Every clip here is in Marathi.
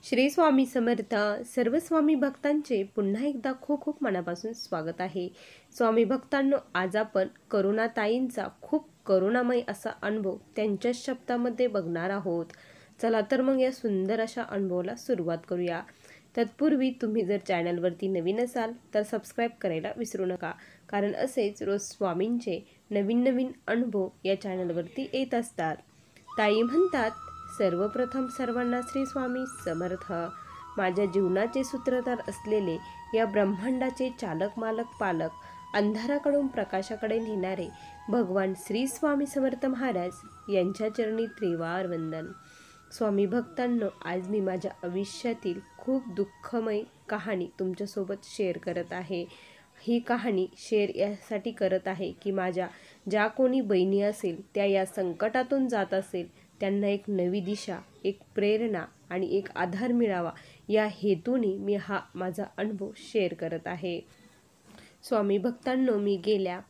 श्री स्वामी समर्थ सर्व स्वामी भक्तांचे पुन्हा एकदा खूप खूप मनापासून स्वागत आहे। स्वामी भक्तांनो, आज आपण करुणाताईंचा खूप करुणामय असा अनुभव त्यांच्या शब्दामध्ये बघणार आहोत। चला तर मग या सुंदर अशा अनुभवाला सुरुवात करूया। तत्पूर्वी तुम्ही जर चॅनलवरती नवीन असाल तर सबस्क्राईब करायला विसरू नका, कारण असेच रोज स्वामींचे नवीन नवीन अनुभव या चॅनलवरती येत असतात। ताई म्हणतात, सर्वप्रथम सर्वांना श्री स्वामी समर्थ। माझ्या जीवनाचे सूत्रधार असलेले, या ब्रह्मांडाचे चालक मालक पालक, अंधाराकडून प्रकाशाकडे नेणारे भगवान श्री स्वामी समर्थ महाराज यांच्या चरणी त्रिवार वंदन। स्वामी भक्तांनो, आज मी माझ्या आयुष्यातील खूप दुःखमय कहाणी तुमच्यासोबत शेअर करत आहे। ही कहाणी शेअर यासाठी करत आहे की माझ्या ज्या कोणी बहिणी असेल त्या या संकटातून जात असेल, त्यांना एक नवी दिशा, एक प्रेरणा आणि एक आधार मिळावा, या हेतूने मी हा माझा अनुभव शेअर करत आहे। स्वामी भक्तांनो, मी गेल्या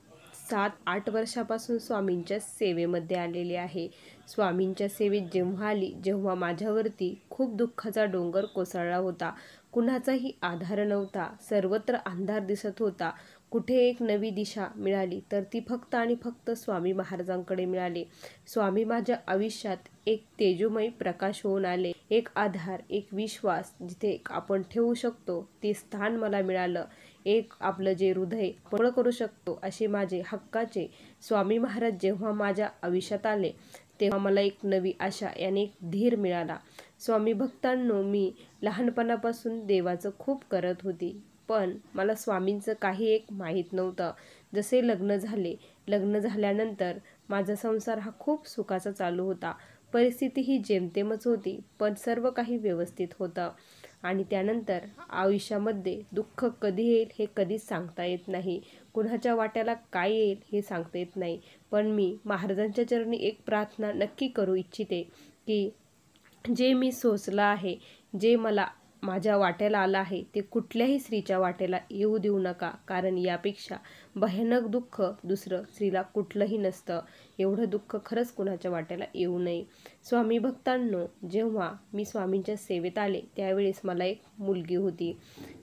7-8 वर्षापासून स्वामींच्या सेवेमध्ये आलेले आहे। स्वामींच्या सेवेत जेव्हा आली, जेव्हा माझ्यावरती खूप दुःखाचा डोंगर कोसळला होता, कुणाचाही आधार नव्हता, सर्वत्र अंधार दिसत होता, कुठे एक नवी दिशा मिळाली तर ती फक्त आणि फक्त स्वामी महाराजांकडे मिळाली। स्वामी माझ्या आयुष्यात एक तेजोमय प्रकाश होऊन आले, एक आधार, एक विश्वास जिथे आपण ठेवू शकतो ते स्थान मला मिळालं, एक आपलं जे हृदय मोकळं करू शकतो असे माझे हक्काचे स्वामी महाराज जेव्हा माझ्या आयुष्यात आले, तेव्हा मला एक नवी आशा याने एक धीर मिळाला। स्वामी भक्तांनो, मी लहानपणापासून देवाचं खूप करत होती, पण मला स्वामींचं काही एक माहीत नव्हतं। जसे लग्न झाल्यानंतर माझा संसार हा खूप सुखाचा चालू होता, परिस्थिती ही जेमतेमच होती, पण सर्व काही व्यवस्थित होतं। आणि त्यानंतर आयुष्यामध्ये दुःख कधी येईल हे कधीच सांगता येत नाही, कुणाच्या वाट्याला काय येईल हे सांगता येत नाही। पण मी महाराजांच्या चरणी एक प्रार्थना नक्की करू इच्छिते की जे मी सोसलं आहे, जे मला माझ्या वाट्याला आलं आहे, ते कुठल्याही स्त्रीच्या वाट्याला येऊ देऊ नका, कारण यापेक्षा भयानक दुःख दुसरं स्त्रीला कुठलंही नसतं। एवढं दुःख खरंच कुणाच्या वाट्याला येऊ नये। स्वामी भक्तांनो, जेव्हा मी स्वामींच्या सेवेत आले त्यावेळेस मला एक मुलगी होती।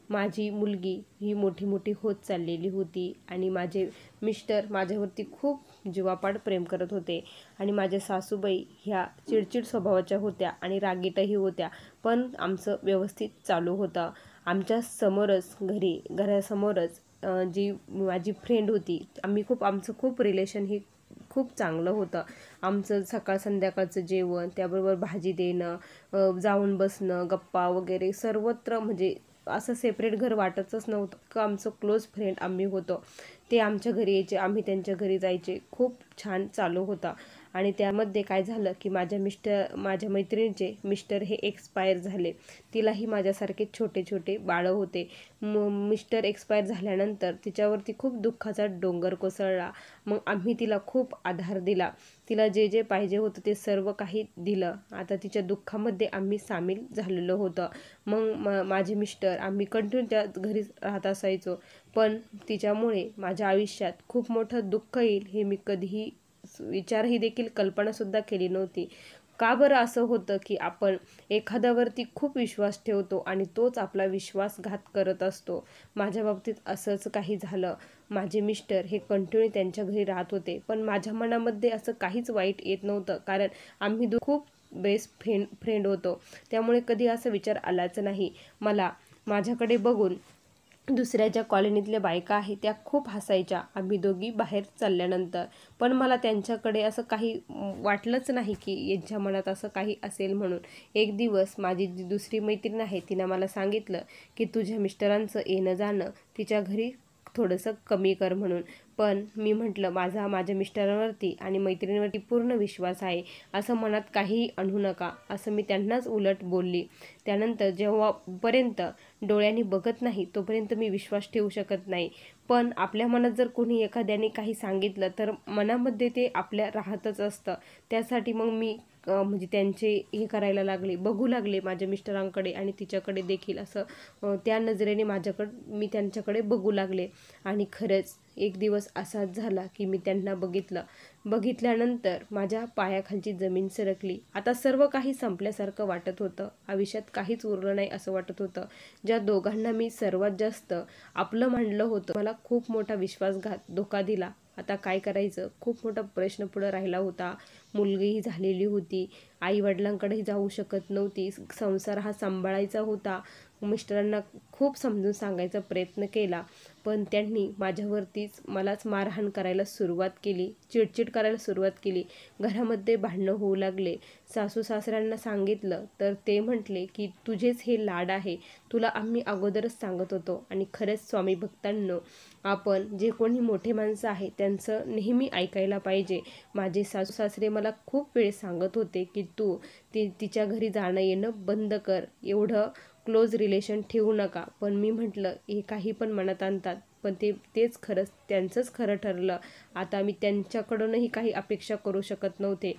माझी मुलगी ही मोठी होत चाललेली होती आणि माझे मिस्टर माझ्यावरती खूप जीवापाड प्रेम करत होते आणि माझ्या सासूबाई ह्या चिडचिड स्वभावाच्या होत्या आणि रागीटही होत्या, पण आमचं व्यवस्थित चालू होतं। आमच्या समोरच घरासमोरच जी माझी फ्रेंड होती, आमचं खूप रिलेशन ही खूप चांगलं होतं। आमचं सकाळ संध्याकाळचं जेवण, त्याबरोबर भाजी देणं, जाऊन बसणं, गप्पा वगैरे सर्वत्र, म्हणजे असं सेपरेट घर वाटतच नव्हतं का आमचं क्लोज फ्रेंड आम्ही होतो। ते आमच्या घरी यायचे, आम्ही त्यांच्या घरी जायचे, खूप छान चालू होता। आणि त्यामध्ये काय झालं की माझ्या मैत्रिणीचे मिस्टर हे एक्सपायर झाले। तिलाही माझ्यासारखे छोटे बाळं होते। मिस्टर एक्सपायर झाल्यानंतर तिच्यावरती खूप दुःखाचा डोंगर कोसळला। मग आम्ही तिला खूप आधार दिला, तिला जे जे पाहिजे होतं ते सर्व काही दिलं। आता तिच्या दुःखामध्ये आम्ही सामील झालेलो होतं। मग माझे मिस्टर, आम्ही कंटिन्यू त्या घरी राहत असायचो, पण तिच्यामुळे माझ्या आयुष्यात खूप मोठं दुःख येईल हे मी कधीही विचारही देखील कल्पनासुद्धा केली नव्हती। का बरं असं होतं की आपण एखाद्यावरती खूप विश्वास ठेवतो आणि तोच आपला विश्वासघात करत असतो। माझ्या बाबतीत असंच काही झालं। माझे मिस्टर हे कंटिन्यू त्यांच्या घरी राहत होते, पण माझ्या मनामध्ये असं काहीच वाईट येत नव्हतं, कारण आम्ही खूप बेस्ट फ्रेंड होतो। त्यामुळे कधी असा विचार आलाच नाही मला। माझ्याकडे बघून दुसऱ्या ज्या कॉलनीतल्या बायका आहेत त्या खूप हसायच्या आम्ही दोघी बाहेर चालल्यानंतर, पण मला त्यांच्याकडे असं काही वाटलंच नाही की यांच्या मनात असं काही असेल म्हणून। एक दिवस माझी जी दुसरी मैत्रीण आहे तिनं मला सांगितलं की तुझ्या मिस्टरांचं येणं जाणं तिच्या घरी थोडंसं कमी कर म्हणून। पण मी म्हटलं, माझ्या मिस्टरांवरती आणि मैत्रिणीवरती पूर्ण विश्वास आहे, असं मनात काहीही आणू नका, असं मी त्यांनाच उलट बोलली। त्यानंतर जेव्हापर्यंत डोळ्यांनी बघत नाही तोपर्यंत मी विश्वास ठेवू शकत नाही, पण आपल्या मनात जर कोणी एखाद्याने काही सांगितलं तर मनामध्ये ते आपल्या राहतच असतं। त्यासाठी मग मी म्हणजे त्यांचे हे करायला लागले, बघू लागले माझ्या मिस्टरांकडे आणि तिच्याकडे देखील असं त्या नजरेने मी त्यांच्याकडे बघू लागले. आणि खरंच एक दिवस असाच झाला की मी त्यांना बघितल्यानंतर माझ्या पायाखालची जमीन सरकली. आता सर्व काही संपल्यासारखं वाटत होतं, आयुष्यात काहीच उरलं नाही असं वाटत होतं. ज्या दोघांना मी सर्वात जास्त आपलं मानलं होतं, मला खूप मोठा धोका दिला. आता काय करायचं, खूप मोठा प्रश्न पुढे राहिला होता. मुलगीही झालेली होती, आई-वडिलांकडेही जाऊ शकत नव्हती, संसार हा सांभाळायचा होता. मिस्टरांना खूप समजून सांगायचा प्रयत्न केला, पण त्यांनी मलाच मारहाण करायला सुरुवात केली, चिडचिड करायला सुरुवात केली. घरामध्ये भांडणं होऊ लागले. सासू-सासऱ्यांना सांगितलं तर ते म्हटले की तुझेच हे लाड आहे, तुला आम्ही अगोदरच सांगत होतो. आणि खरंच स्वामी भक्तांनो, आपण जे कोणी मोठे माणसं आहे त्यांचं नेहमी ऐकायला पाहिजे. माझे सासू-सासरे मला खूप वेळ सांगत होते की तू तिच्या घरी जाणं येणं बंद कर, एवढं क्लोज रिलेशन ठेवू नका. पण मी म्हटलं हे काही पण मनात आणतात, पण तेच त्यांचंच खरं ठरलं. आता मी त्यांच्याकडूनही काही अपेक्षा करू शकत नव्हते.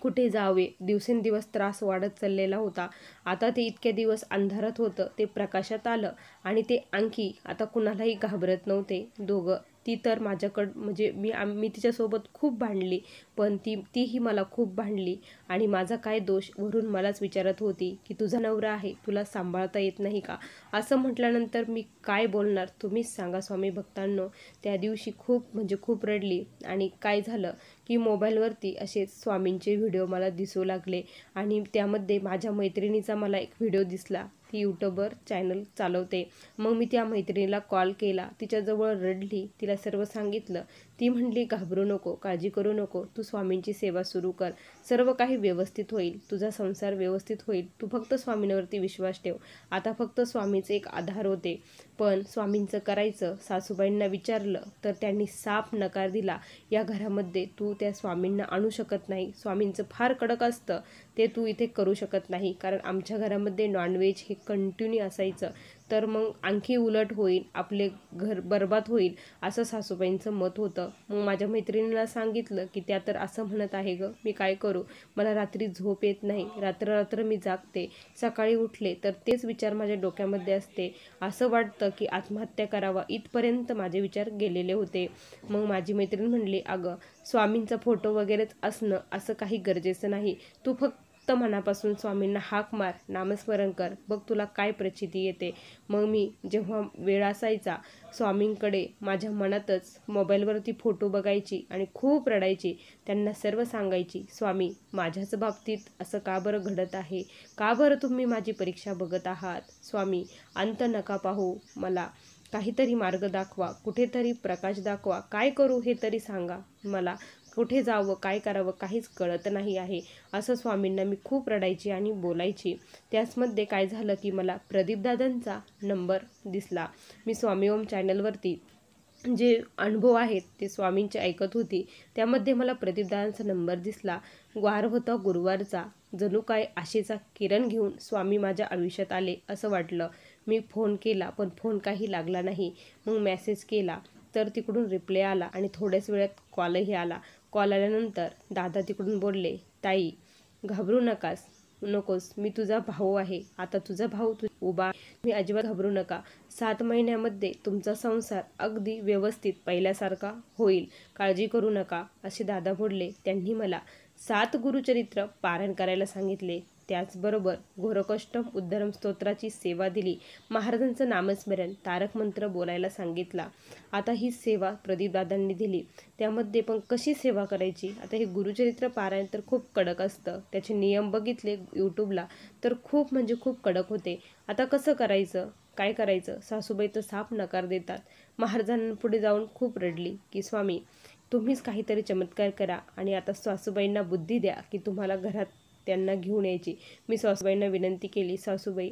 कुठे जावे, दिवसेंदिवस त्रास वाढत चाललेला होता. आता ते इतके दिवस अंधारात होतं, ते प्रकाशात आलं. आणि ते आणखी आता कुणालाही घाबरत नव्हते दोघं. ती तर म्हणजे मी तिच्यासोबत खूप भांडली, पण तीही मला खूप भांडली. आणि माझा काय दोष वरून मलाच विचारत होती की तुझा नवरा आहे, तुला सांभाळता येत नाही का? असं म्हटल्यानंतर मी काय बोलणार, तुम्हीच सांगा स्वामी भक्तांनो. त्या दिवशी खूप रडली. आणि काय झालं की मोबाईलवरती असे स्वामींचे व्हिडिओ मला दिसू लागले. आणि त्यामध्ये माझ्या मैत्रिणीचा मला एक व्हिडिओ दिसला, ती यूट्यूबवर चॅनल चालवते. मग मी त्या मैत्रिणीला कॉल केला, तिच्याजवळ रडली, तिला सर्व सांगितलं. ती म्हणली घाबरू नको, काळजी करू नको, तू स्वामींची सेवा सुरू कर, सर्व काही व्यवस्थित होईल, तुझा संसार व्यवस्थित होईल, तू फक्त स्वामींवरती विश्वास ठेव. आता फक्त स्वामीचे एक आधार होते, पण स्वामींचं करायचं. सासूबाईंना विचारलं तर त्यांनी साफ नकार दिला, या घरामध्ये तू त्या स्वामींना आणू शकत नाही, स्वामींचं फार कडक असतं, ते तू इथे करू शकत नाही. कारण आमच्या घरामध्ये नॉनव्हेज हे कंटिन्यू असायचं, तर मग आणखी उलट होईल, आपले घर बरबाद होईल, असं सासूबाईंचं मत होतं. मग माझ्या मैत्रिणीला सांगितलं की त्या तर असं म्हणत आहे गं, मी काय करू, मला रात्री झोप येत नाही, रात्र मी जागते, सकाळी उठले तर तेच विचार माझ्या डोक्यामध्ये असते, असं वाटतं की आत्महत्या करावा, इथपर्यंत माझे विचार गेलेले होते. मग माझी मैत्रीण म्हणली, अगं स्वामींचा फोटो वगैरेच असणं असं काही गरजेचं नाही, तू फक्त मनापासून स्वामींना हाक मार, नामस्मरण कर, बघ तुला काय प्रचिती येते. मग मी जेव्हा वेळ असायचा स्वामींकडे माझ्या मनातच मोबाईलवरती फोटो बघायची आणि खूप रडायची, त्यांना सर्व सांगायची, स्वामी माझ्याच बाबतीत असं का बरं घडत आहे, का बरं तुम्ही माझी परीक्षा बघत आहात, स्वामी अंत नका पाहू, मला काहीतरी मार्ग दाखवा, कुठेतरी प्रकाश दाखवा, काय करू हे तरी सांगा मला, कुठे जावं, काय करावं काहीच कळत नाही आहे. असं स्वामींना मी खूप रडायची आणि बोलायची. त्याचमध्ये काय झालं की मला प्रदीपदादांचा नंबर दिसला. मी स्वामी ओम चॅनलवरती जे अनुभव आहेत ते स्वामींचे ऐकत होती, त्यामध्ये मला प्रदीपदादांचा नंबर दिसला. वार होता गुरुवारचा, जणू काय आशेचा किरण घेऊन स्वामी माझ्या आयुष्यात आले असं वाटलं. मी फोन केला पण फोन काही लागला नाही. मग मेसेज केला तर तिकडून रिप्लाय आला आणि थोड्याच वेळात कॉलही आला. कॉल आल्यानंतर दादा तिकडून बोलले, ताई घाबरू नकोस, मी तुझा भाऊ आहे, आता तुझा भाऊ उभा, मी अजिबात घाबरू नका, 7 महिन्यामध्ये तुमचा संसार अगदी व्यवस्थित पहिल्यासारखा होईल, काळजी करू नका, असे दादा बोलले. त्यांनी मला 7 गुरुचरित्र पारायण करायला सांगितले, त्याचबरोबर घोरकष्टम उद्धरम स्तोत्राची सेवा दिली, महाराजांचं नामस्मरण तारक मंत्र बोलायला सांगितला. आता ही सेवा प्रदीपदादांनी दिली. त्यामध्ये पण कशी सेवा करायची, आता हे गुरुचरित्र पारायण तर खूप कडक असतं, त्याचे नियम बघितले यूट्यूबला तर खूप कडक होते. आता कसं करायचं, काय करायचं, सासूबाई तर साफ नकार देतात. महाराजांपुढे जाऊन खूप रडली की स्वामी तुम्हीच काहीतरी चमत्कार करा आणि आता सासूबाईंना बुद्धी द्या की तुम्हाला घरात त्यांना घेऊन यायची. मी सासूबाईंना विनंती केली, सासूबाई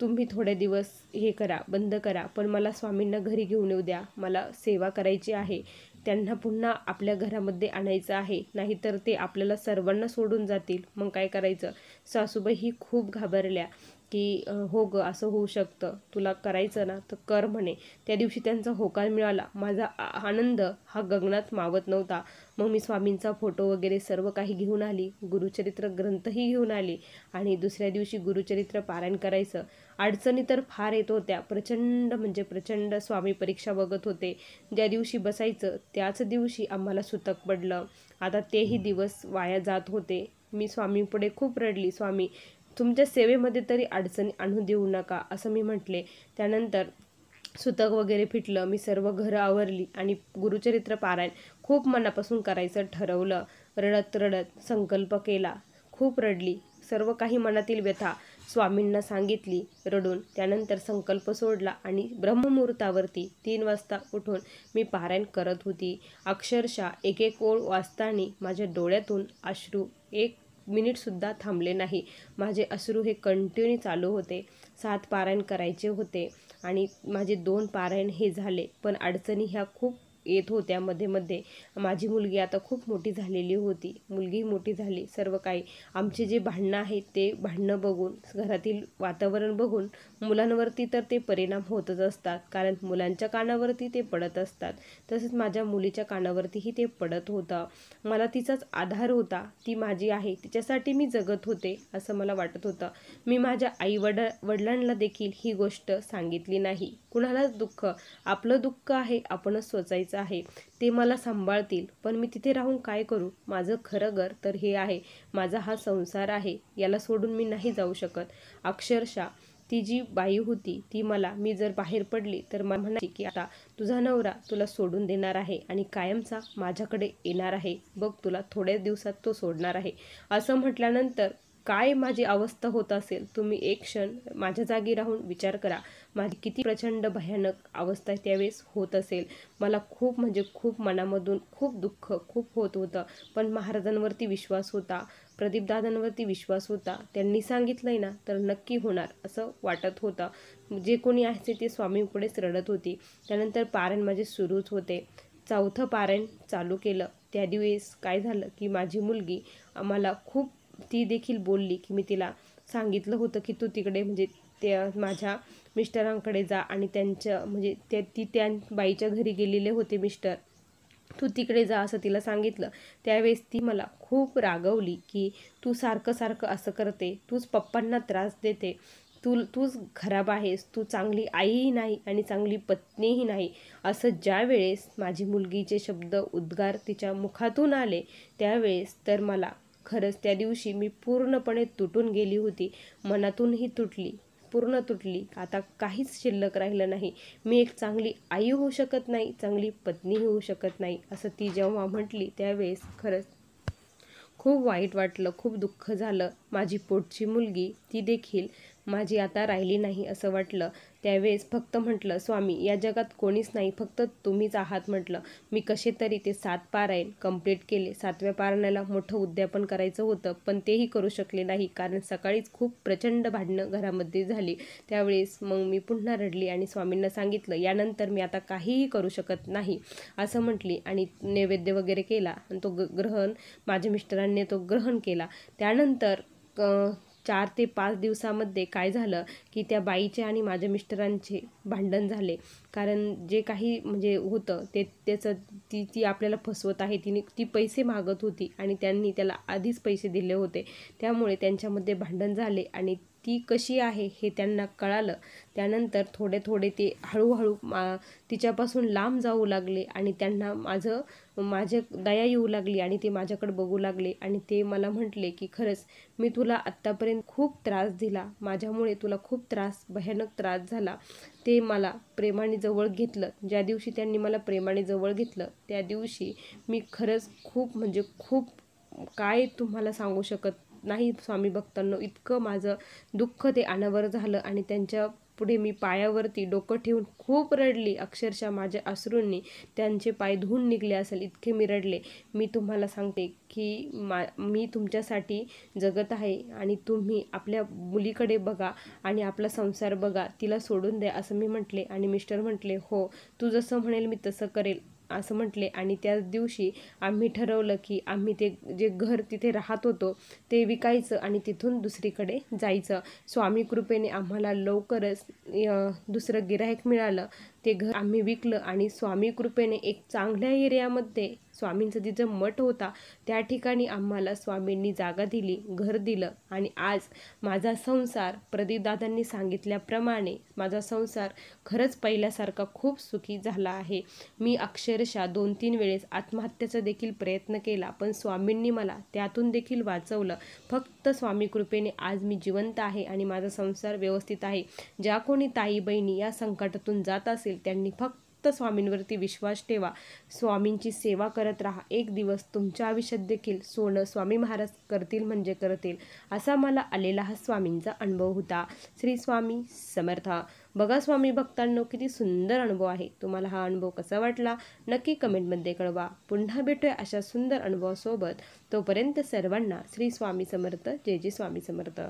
तुम्ही थोडे दिवस हे करा, बंद करा, पण मला स्वामींना घरी घेऊन येऊ द्या, मला सेवा करायची आहे, त्यांना पुन्हा आपल्या घरामध्ये आणायचं आहे, नाहीतर ते आपल्याला सर्वांना सोडून जातील, मग काय करायचं. सासूबाई ही खूप घाबरल्या की हो गं, असं होऊ शकतं, तुला करायचं ना तर कर म्हणे. त्या दिवशी त्यांचा होकार मिळाला. माझा आनंद हा गगनात मावत नव्हता. मग मी स्वामींचा फोटो वगैरे सर्व काही घेऊन आली, गुरुचरित्र ग्रंथही घेऊन आली आणि दुसऱ्या दिवशी गुरुचरित्र पारायण करायचं. अडचणी तर फार येत होत्या, प्रचंड म्हणजे प्रचंड. स्वामी परीक्षा बघत होते. ज्या दिवशी बसायचं त्याच दिवशी आम्हाला सुतक पडलं. आता तेही दिवस वाया जात होते. मी स्वामींपुढे खूप रडली, स्वामी तुमच्या सेवेमध्ये तरी अडचणी आणू देऊ नका, असं मी म्हटले. त्यानंतर सुतक वगैरे फिटलं. मी सर्व घरं आवरली आणि गुरुचरित्र पारायण खूप मनापासून करायचं ठरवलं. रडत रडत संकल्प केला, खूप रडली. सर्व काही मनातील व्यथा स्वामींना सांगितली रडून. त्यानंतर संकल्प सोडला आणि ब्रह्ममुहूर्तावरती 3 वाजता उठून मी पारायण करत होती. अक्षरशः एक एक ओळ वाचताना माझ्या डोळ्यातून अश्रू 1 मिनिटसुद्धा थांबले नाही. माझे अश्रू हे कंटिन्यू चालू होते. 7 पारायण करायचे होते आणि माझे 2 पारायण हे झाले. पण अडचणी ह्या खूप येत होत्या मध्ये मध्ये. माझी मुलगी आता खूप मोठी झालेली होती, मुलगी मोठी झाली. सर्व काही आमचे जे भांडणं आहेत ते भांडणं बघून, घरातील वातावरण बघून मुलांवरती तर ते परिणाम होतच असतात, कारण मुलांच्या कानावरती ते पडत असतात. तसंच माझ्या मुलीच्या कानावरतीही ते पडत होतं. मला तिचाच आधार होता, ती माझी आहे, तिच्यासाठी मी जगत होते असं मला वाटत होतं. मी माझ्या वडिलांना देखील ही गोष्ट सांगितली नाही. कुणालाच दुःख, आपलं दुःख आहे आपणच सोचायचं आहे. ते मला सांभाळतील, पण मी तिथे राहून काय करू? माझं खरं घर तर हे आहे, माझा हा संसार आहे, याला सोडून मी नाही जाऊ शकत. अक्षरशः ती जी बाई होती ती मला, मी जर बाहेर पडली तर मला म्हणायची की आता तुझा नवरा तुला सोडून देणार आहे आणि कायमचा माझ्याकडे येणार आहे बघ, तुला थोड्या दिवसात तो सोडणार आहे. असं म्हटल्यानंतर काय माझी अवस्था होत असेल, तुम्ही एक क्षण माझ्या जागी राहून विचार करा. माझी किती प्रचंड भयानक अवस्था त्यावेळेस होत असेल. मला खूप म्हणजे खूप मनामधून खूप दुःख खूप होत होतं. पण महाराजांवरती विश्वास होता, प्रदीपदादांवरती विश्वास होता. त्यांनी सांगितलंय ना तर नक्की होणार असं वाटत होतं. जे कोणी आहे ते स्वामींपुढेच रडत होती. त्यानंतर पारायण माझे सुरूच होते. 4थं पारायण चालू केलं. त्या दिवस काय झालं की माझी मुलगी मला खूप, ती देखील बोलली की मी तिला सांगितलं होतं की तू तिकडे म्हणजे त्या माझ्या मिस्टरांकडे जा आणि त्यांच्या म्हणजे त्या बाईच्या घरी गेलेले होते मिस्टर, तू तिकडे जा असं तिला सांगितलं. त्यावेळेस ती मला खूप रागवली की तू सारखं सारखं असं करते, तूच पप्पांना त्रास देते, तूच खराब आहेस, तू चांगली आईही नाही आणि चांगली पत्नीही नाही. असं ज्या वेळेस माझी मुलगीचे शब्द उद्गार तिच्या मुखातून आले त्यावेळेस तर मला खरंच त्या दिवशी मी पूर्णपणे तुटून गेली होती. मनातूनही तुटली, पूर्ण तुटली. आता काहीच शिल्लक राहिलं नाही. मी एक चांगली आई होऊ शकत नाही, चांगली पत्नी होऊ शकत नाही, असं ती जेव्हा म्हटली त्यावेळेस खरंच खूप वाईट वाटलं, खूप दुःख झालं. माझी पोटची मुलगी ती देखील माझी आता राहिली नाही असं वाटलं. त्यावेळेस फक्त म्हटलं, स्वामी या जगात कोणीच नाही, फक्त तुम्हीच आहात म्हटलं. मी कसे तरी ते 7 पारायण कंप्लीट केले. 7व्या पारायणाला मोठं उद्यापन करायचं होतं, पण तेही करू शकले नाही, कारण सकाळीच खूप प्रचंड भांडणं घरामध्ये झाली. त्यावेळेस मग मी पुन्हा रडली आणि स्वामींना सांगितलं, यानंतर मी आता काहीही करू शकत नाही असं म्हटली आणि नैवेद्य वगैरे केला आणि तो ग्रहण माझ्या मिस्टरांनी तो ग्रहण केला. त्यानंतर 4 ते 5 दिवसामध्ये काय झालं की त्या बाईचे आणि माझ्या मिस्टरांचे भांडण झाले. कारण जे काही म्हणजे होतं ते त्याचं ती आपल्याला फसवत आहे, ती पैसे मागत होती आणि त्यांनी त्याला आधीच पैसे दिले होते. त्यामुळे त्यांच्यामध्ये भांडण झाले आणि ती कशी आहे हे त्यांना कळालं. त्यानंतर थोडे थोडे ते हळूहळू तिच्यापासून लांब जाऊ लागले आणि त्यांना माझ्या दया येऊ लागली आणि ते माझ्याकडे बघू लागले आणि ते मला म्हटले की खरंच मी तुला आत्तापर्यंत खूप त्रास दिला, माझ्यामुळे तुला खूप त्रास, भयानक त्रास झाला. ते मला प्रेमाने जवळ घेतलं. ज्या दिवशी त्यांनी मला प्रेमाने जवळ घेतलं त्या दिवशी मी खरंच खूप म्हणजे खूप काय तुम्हाला सांगू शकत नाही स्वामी भक्तांनो, इतकं माझं दुःख ते अनावर झालं आणि त्यांच्या पुढे मी पायावरती डोकं ठेवून खूप रडली. अक्षरशः माझ्या अश्रूंनी त्यांचे पाय धुवून निघले असेल इतके मी रडले. मी तुम्हाला सांगते की मी तुमच्यासाठी जगत आहे आणि तुम्ही आपल्या मुलीकडे बघा आणि आपला संसार बघा, तिला सोडून द्या असं मी म्हटले आणि मिस्टर म्हटले, हो तू जसं म्हणेल मी तसं करेल. असं म्हटले आणि त्याच दिवशी आम्ही ठरवलं की आम्ही ते जे घर तिथे राहत होतो ते विकायचं आणि तिथून दुसरीकडे जायचं. स्वामी कृपेने आम्हाला लवकरच दुसरं गिऱ्हाईक मिळालं. ते घर आम्ही विकलं आणि स्वामी कृपेने एक चांगल्या एरियामध्ये स्वामींचा जिथं मठ होता त्या ठिकाणी आम्हाला स्वामींनी जागा दिली, घर दिलं आणि आज माझा संसार प्रदीपदादांनी सांगितल्याप्रमाणे माझा संसार खरंच पहिल्यासारखा खूप सुखी झाला आहे. मी अक्षरशः 2-3 वेळेस आत्महत्येचा देखील प्रयत्न केला, पण स्वामींनी मला त्यातून देखील वाचवलं. फक्त स्वामी कृपेने आज मी जिवंत आहे आणि माझा संसार व्यवस्थित आहे. ज्या कोणी ताई बहिणी या संकटातून जात असेल त्यांनी फक्त स्वामींवरती विश्वास ठेवा, स्वामींची सेवा करत राहा. एक दिवस तुमच्या आयुष्यात देखील सोनं स्वामी महाराज करतील म्हणजे करतील, असा मला आलेला हा स्वामींचा अनुभव होता. श्री स्वामी समर्थ. बघा स्वामी भक्तांनो, किती सुंदर अनुभव आहे. तुम्हाला हा अनुभव कसा वाटला नक्की कमेंटमध्ये कळवा. पुन्हा भेटूया अशा सुंदर अनुभवासोबत. तोपर्यंत सर्वांना श्री स्वामी समर्थ. जय जय स्वामी समर्थ.